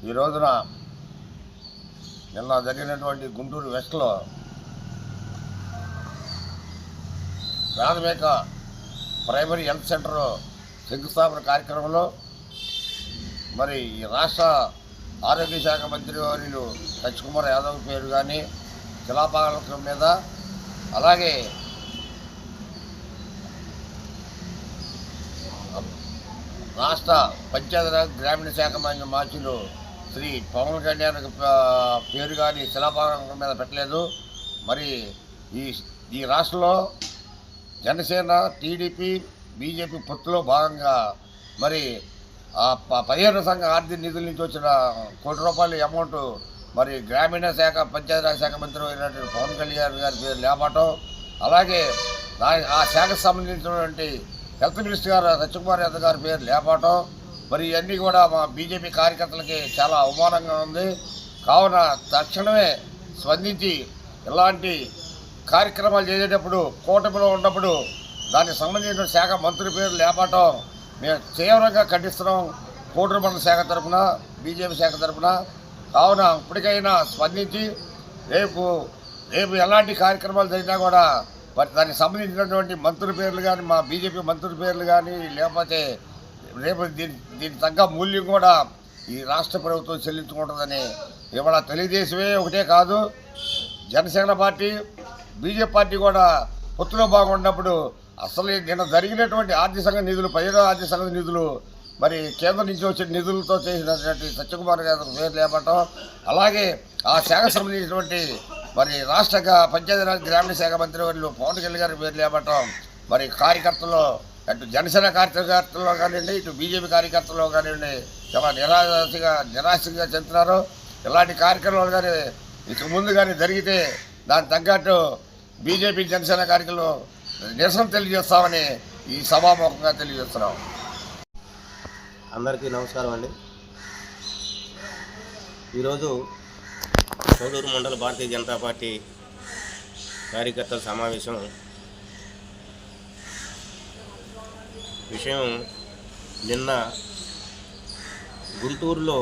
ఈ రోజున నిన్న జరిగినటువంటి గుంటూరు వెస్ట్లో ప్రాథమిక ప్రైమరీ హెల్త్ సెంటర్ శంకుస్థాపన కార్యక్రమంలో మరి ఈ రాష్ట్ర ఆరోగ్య శాఖ మంత్రి వర్యులు సత్యకుమార్ యాదవ్ పేరు కానీ శిలాఫలకం మీద, అలాగే రాష్ట్ర పంచాయతీరాజ్ గ్రామీణ శాఖ మార్చులు శ్రీ పవన్ కళ్యాణ్ పేరు కానీ శిలాఫలకం మీద పెట్టలేదు. మరి ఈ రాష్ట్రంలో జనసేన, టీడీపీ, బీజేపీ పొత్తులో భాగంగా మరి 15 సంఘ ఆర్థిక నిధుల నుంచి వచ్చిన ₹1 కోటి అమౌంట్ మరి గ్రామీణ శాఖ పంచాయతీరాజ్ శాఖ మంత్రి అయినటువంటి పవన్ కళ్యాణ్ గారి పేరు లేపటం, అలాగే ఆ శాఖకు సంబంధించినటువంటి హెల్త్ మినిస్టర్ గారు సత్యకుమార్ యాదవ్ గారి పేరు లేపటం, మరి ఇవన్నీ కూడా మా బీజేపీ కార్యకర్తలకి చాలా అవమానంగా ఉంది. కావున తక్షణమే స్పందించి ఇలాంటి కార్యక్రమాలు చేసేటప్పుడు కూటమిలో ఉన్నప్పుడు దానికి సంబంధించిన శాఖ మంత్రి పేరు లేపటం మేము తీవ్రంగా ఖండిస్తున్నాం. కోటూరు మండల శాఖ తరఫున, బీజేపీ శాఖ తరఫున. కావున ఇప్పటికైనా స్పందించి రేపు ఎలాంటి కార్యక్రమాలు జరిగినా కూడా మరి దానికి సంబంధించినటువంటి మంత్రుల పేర్లు కానీ, మా బీజేపీ మంత్రుల పేర్లు కానీ, లేకపోతే రేపు దీనికి తగ్గ మూల్యం కూడా ఈ రాష్ట్ర ప్రభుత్వం చెల్లించుకుంటుందని ఇవాళ తెలుగుదేశమే ఒకటే కాదు, జనసేన పార్టీ, బీజేపీ పార్టీ కూడా పొత్తులో బాగున్నప్పుడు అసలు నిన్న జరిగినటువంటి ఆర్థిక సంఘ నిధులు, 15వ ఆర్థిక సంఘ నిధులు మరి కేంద్రం నుంచి వచ్చిన నిధులతో చేసినటువంటి సత్యకుమార్ గారి పేరు లేపటం, అలాగే ఆ శాఖకు సంబంధించినటువంటి మరి రాష్ట్ర పంచాయతీరాజ్ గ్రామీణ శాఖ మంత్రి వర్యులు పవన్ కళ్యాణ్ గారి పేరు లేపటం మరి కార్యకర్తలు, అటు జనసేన కార్యకర్తల్లో కానివ్వండి, ఇటు బీజేపీ కార్యకర్తల్లో కానివ్వండి చాలా నిరాశగా చెందుతున్నారు. ఇలాంటి కార్యక్రమాలు కానీ ఇక ముందు కానీ జరిగితే దానికి తగ్గట్టు బీజేపీ జనసేన కార్యక్రమంలో నిరసన తెలియజేస్తామని ఈ సభాముఖంగా తెలియజేస్తున్నాం. అందరికీ నమస్కారం అండి. ఈరోజు కోడూరు మండల భారతీయ జనతా పార్టీ కార్యకర్తల సమావేశం విషయం నిన్న గుంటూరులో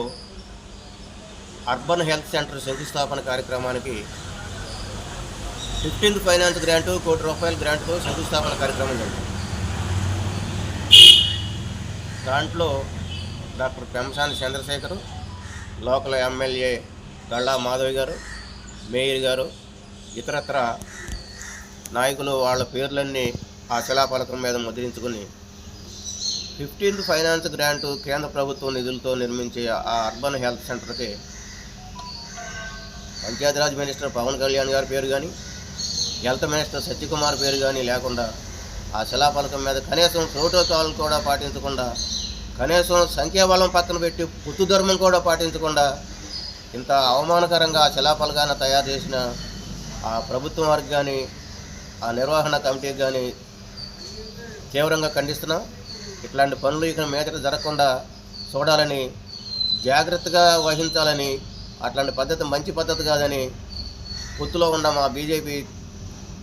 అర్బన్ హెల్త్ సెంటర్ శంకుస్థాపన కార్యక్రమానికి 15th ఫైనాన్స్ గ్రాంటు ₹1 కోటి గ్రాంట్తో శంకుస్థాపన కార్యక్రమం జరిగింది. దాంట్లో doctor Pemmasani Chandrasekhar, local MLA Galla Madhavi garu, mayor గారు, ఇతరత్ర నాయకులు వాళ్ళ పేర్లన్నీ ఆ శిలాఫలకం మీద ముద్రించుకుని 15th ఫైనాన్స్ గ్రాంటు కేంద్ర ప్రభుత్వం నిధులతో నిర్మించే ఆ అర్బన్ హెల్త్ సెంటర్కి పంచాయతీరాజ్ మినిస్టర్ పవన్ కళ్యాణ్ గారి పేరు కానీ, హెల్త్ మినిస్టర్ సత్యకుమార్ పేరు కానీ లేకుండా ఆ శిలాఫలకం మీద కనీసం ప్రోటోకాల్ కూడా పాటించకుండా, కనీసం సంఖ్యాబలం పక్కన పెట్టి పుత్తు ధర్మం కూడా పాటించకుండా ఇంత అవమానకరంగా ఆ శిలాఫలకాన్ని తయారు చేసిన ఆ ప్రభుత్వం వారికి కానీ, ఆ నిర్వహణ కమిటీకి కానీ తీవ్రంగా ఖండిస్తున్నాం. ఇట్లాంటి పనులు ఇక మీదట జరగకుండా చూడాలని, జాగ్రత్తగా వహించాలని, అట్లాంటి పద్ధతి మంచి పద్ధతి కాదని పొత్తులో ఉన్న మా బీజేపీ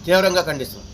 తీవ్రంగా ఖండిస్తున్నాం.